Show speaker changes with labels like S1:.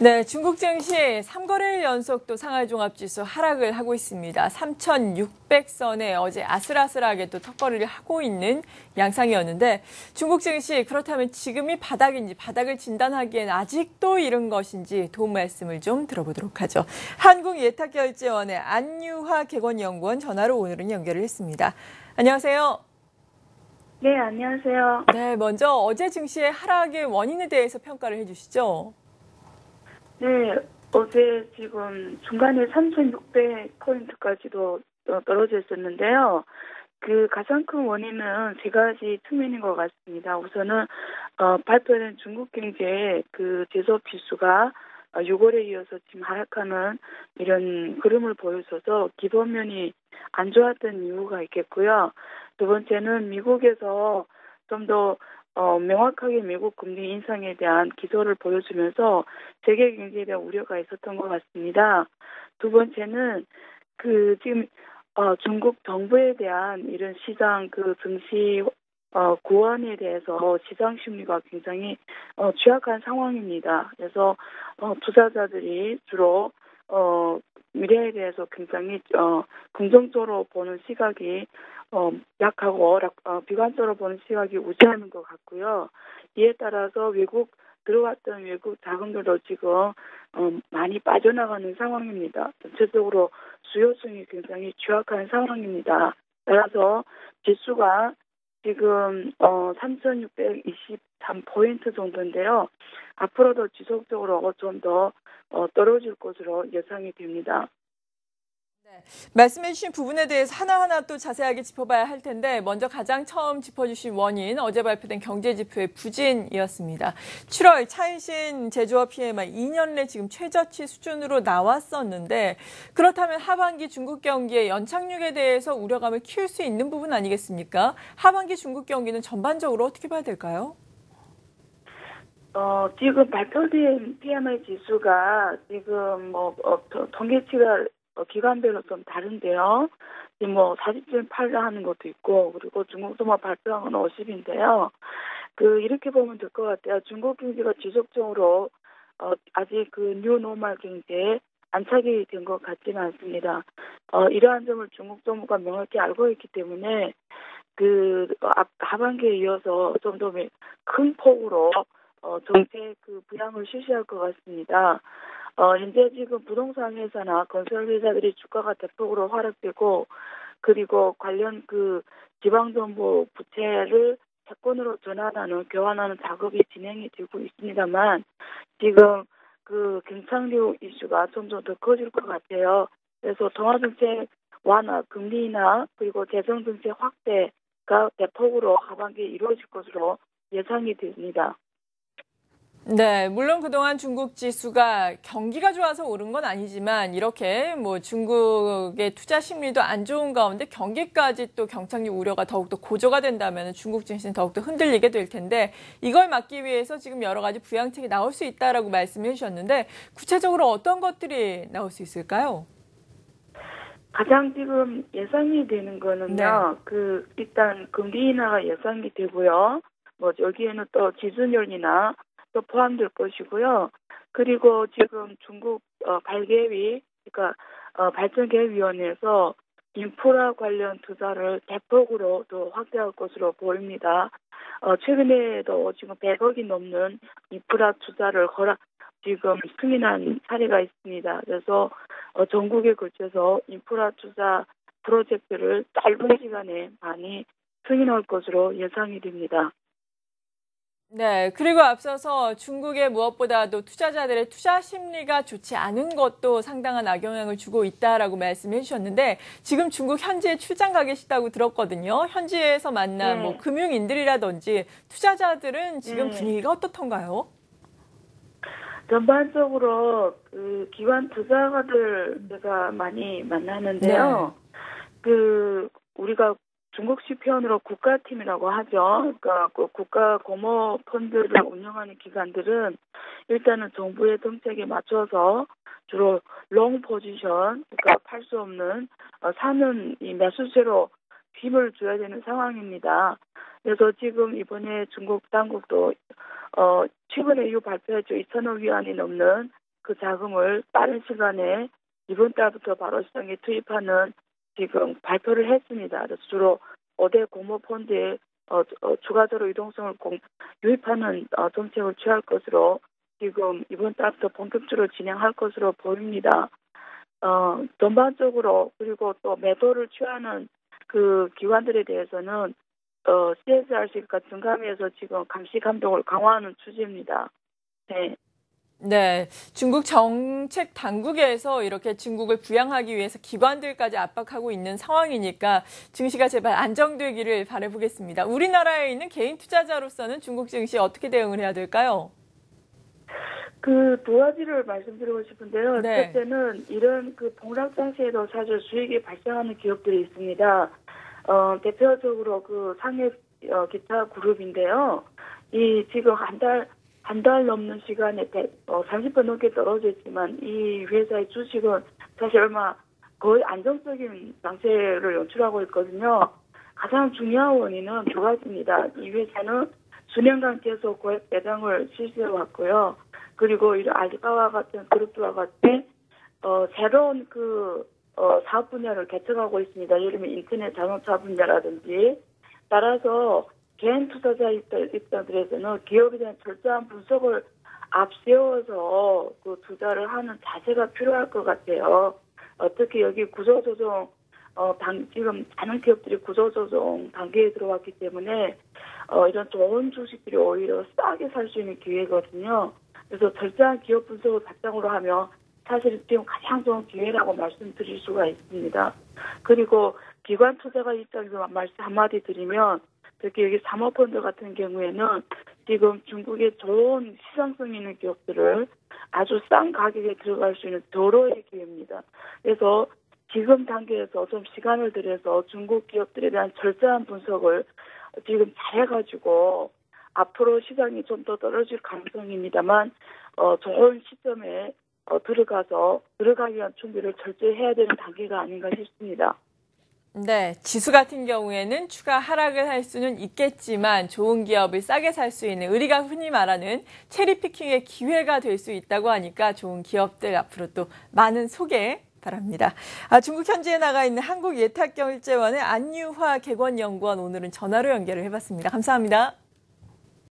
S1: 네, 중국 증시 3거래일 연속 또 상하이 종합지수 하락을 하고 있습니다. 3,600선에 어제 아슬아슬하게 또 턱걸이를 하고 있는 양상이었는데 중국 증시 그렇다면 지금이 바닥인지 바닥을 진단하기엔 아직도 이른 것인지 도움 말씀을 좀 들어보도록 하죠. 한국예탁결제원의 안유화 개건연구원 전화로 오늘은 연결을 했습니다. 안녕하세요.
S2: 네, 안녕하세요.
S1: 네, 먼저 어제 증시의 하락의 원인에 대해서 평가를 해주시죠.
S2: 네, 어제 지금 중간에 3,600포인트까지도 떨어져 있었는데요. 그 가장 큰 원인은 세 가지 측면인 것 같습니다. 우선은 발표된 중국 경제 그 제조업 지수가 6월에 이어서 지금 하락하는 이런 흐름을 보여줘서 기본면이 안 좋았던 이유가 있겠고요. 두 번째는 미국에서 좀 더 명확하게 미국 금리 인상에 대한 기조를 보여주면서 세계 경제에 대한 우려가 있었던 것 같습니다. 두 번째는 그 지금 중국 정부에 대한 이런 시장 그 증시 구원에 대해서 시장 심리가 굉장히 취약한 상황입니다. 그래서 투자자들이 주로 미래에 대해서 굉장히 긍정적으로 보는 시각이 약하고 비관적으로 보는 시각이 우세하는 것 같고요. 이에 따라서 들어왔던 외국 자금들도 지금 많이 빠져나가는 상황입니다. 전체적으로 수요층이 굉장히 취약한 상황입니다. 따라서 지수가 지금 3,623포인트 정도인데요. 앞으로도 지속적으로 좀 더 떨어질 것으로 예상이 됩니다.
S1: 네, 말씀해 주신 부분에 대해서 하나하나 또 자세하게 짚어봐야 할 텐데 먼저 가장 처음 짚어주신 원인 어제 발표된 경제지표의 부진이었습니다. 7월 차이신 제조업 PMI 2년 내 지금 최저치 수준으로 나왔었는데 그렇다면 하반기 중국 경기의 연착륙에 대해서 우려감을 키울 수 있는 부분 아니겠습니까? 하반기 중국 경기는 전반적으로 어떻게 봐야 될까요?
S2: 지금 발표된 PMI 지수가 지금 통계치가 기간별로 좀 다른데요. 지금 40.8 하는 것도 있고, 그리고 중국도 발표한 건 50인데요. 이렇게 보면 될 것 같아요. 중국 경제가 지속적으로, 아직 뉴노멀 경제에 안착이 된 것 같지는 않습니다. 이러한 점을 중국 정부가 명확히 알고 있기 때문에, 하반기에 이어서 좀 더 큰 폭으로, 정책 부양을 실시할 것 같습니다. 현재 지금 부동산 회사나 건설 회사들이 주가가 대폭으로 하락되고, 그리고 관련 지방정부 부채를 채권으로 교환하는 작업이 진행이 되고 있습니다만, 지금 경착륙 이슈가 점점 더 커질 것 같아요. 그래서 통화정책 완화, 금리 인하, 그리고 재정정책 확대가 대폭으로 하반기에 이루어질 것으로 예상이 됩니다.
S1: 네, 물론 그동안 중국 지수가 경기가 좋아서 오른 건 아니지만 이렇게 중국의 투자 심리도 안 좋은 가운데 경기까지 또 경착륙 우려가 더욱더 고조가 된다면 중국 증시는 더욱더 흔들리게 될 텐데 이걸 막기 위해서 지금 여러 가지 부양책이 나올 수 있다라고 말씀해 주셨는데 구체적으로 어떤 것들이 나올 수 있을까요?
S2: 가장 지금 예상이 되는 거는요.
S1: 네.
S2: 일단 금리 인하가 예상이 되고요. 여기에는 또 지준율이나 또 포함될 것이고요. 그리고 지금 중국 발계위, 그러니까 발전계획위원회에서 인프라 관련 투자를 대폭으로 또 확대할 것으로 보입니다. 최근에도 지금 100억이 넘는 인프라 투자를 지금 승인한 사례가 있습니다. 그래서 전국에 걸쳐서 인프라 투자 프로젝트를 짧은 시간에 많이 승인할 것으로 예상이 됩니다.
S1: 네, 그리고 앞서서 중국의 무엇보다도 투자자들의 투자 심리가 좋지 않은 것도 상당한 악영향을 주고 있다라고 말씀해 주셨는데 지금 중국 현지에 출장 가 계시다고 들었거든요. 현지에서 만난
S2: 네.
S1: 금융인들이라든지 투자자들은 지금
S2: 네.
S1: 분위기가 어떻던가요?
S2: 전반적으로 기관 투자가들 제가 많이 만나는데요. 우리가 중국식 표현으로 국가팀이라고 하죠. 그러니까 국가 공모 펀드를 운영하는 기관들은 일단은 정부의 정책에 맞춰서 주로 롱 포지션, 그러니까 팔 수 없는 사는 이 매수세로 힘을 줘야 되는 상황입니다. 그래서 지금 이번에 중국 당국도 최근에 발표했죠. 2,000억 위안이 넘는 그 자금을 빠른 시간에 이번 달부터 바로 시장에 투입하는 지금 발표를 했습니다. 그래서 주로 5대 공모펀드에 추가적으로 유동성을 유입하는 정책을 취할 것으로 지금 이번 달부터 본격적으로 진행할 것으로 보입니다. 전반적으로 그리고 또 매도를 취하는 그 기관들에 대해서는 CSRC가 증감위에서 지금 감시 감독을 강화하는 추세입니다. 네.
S1: 네, 중국 정책 당국에서 이렇게 중국을 부양하기 위해서 기관들까지 압박하고 있는 상황이니까 증시가 제발 안정되기를 바라보겠습니다. 우리나라에 있는 개인 투자자로서는 중국 증시 어떻게 대응을 해야 될까요?
S2: 그 두 가지를 말씀드리고 싶은데요.
S1: 네.
S2: 첫째는 이런 그 폭락 장세에도 사실 수익이 발생하는 기업들이 있습니다. 대표적으로 그 상해 기타 그룹인데요. 이 지금 한 달 넘는 시간에 30분 넘게 떨어져 있지만 이 회사의 주식은 사실 거의 안정적인 장세를 연출하고 있거든요. 가장 중요한 원인은 두 가지입니다. 이 회사는 수년간 계속 고액 배당을 실시해 왔고요. 그리고 이런 알리바바 같은 그룹들과 같이 새로운 사업 분야를 개척하고 있습니다. 예를 들면 인터넷 자동차 분야라든지. 따라서 개인 투자자 입장들에서는 기업에 대한 철저한 분석을 앞세워서 그 투자를 하는 자세가 필요할 것 같아요. 특히 여기 구조조정 지금 많은 기업들이 구조조정 단계에 들어왔기 때문에 이런 좋은 주식들이 오히려 싸게 살 수 있는 기회거든요. 그래서 철저한 기업 분석을 바탕으로 하면 사실 지금 가장 좋은 기회라고 말씀드릴 수가 있습니다. 그리고 기관 투자가 입장에서 말씀 한마디 드리면 특히 여기 사모펀드 같은 경우에는 지금 중국의 좋은 시장성 있는 기업들을 아주 싼 가격에 들어갈 수 있는 도로의 기회입니다. 그래서 지금 단계에서 좀 시간을 들여서 중국 기업들에 대한 철저한 분석을 지금 잘해가지고 앞으로 시장이 좀 더 떨어질 가능성입니다만 좋은 시점에 들어가기 위한 준비를 철저히 해야 되는 단계가 아닌가 싶습니다.
S1: 네, 지수 같은 경우에는 추가 하락을 할 수는 있겠지만 좋은 기업을 싸게 살 수 있는 우리가 흔히 말하는 체리피킹의 기회가 될 수 있다고 하니까 좋은 기업들 앞으로 또 많은 소개 바랍니다. 중국 현지에 나가 있는 한국예탁결제원의 안유화 객원연구원 오늘은 전화로 연결을 해봤습니다. 감사합니다.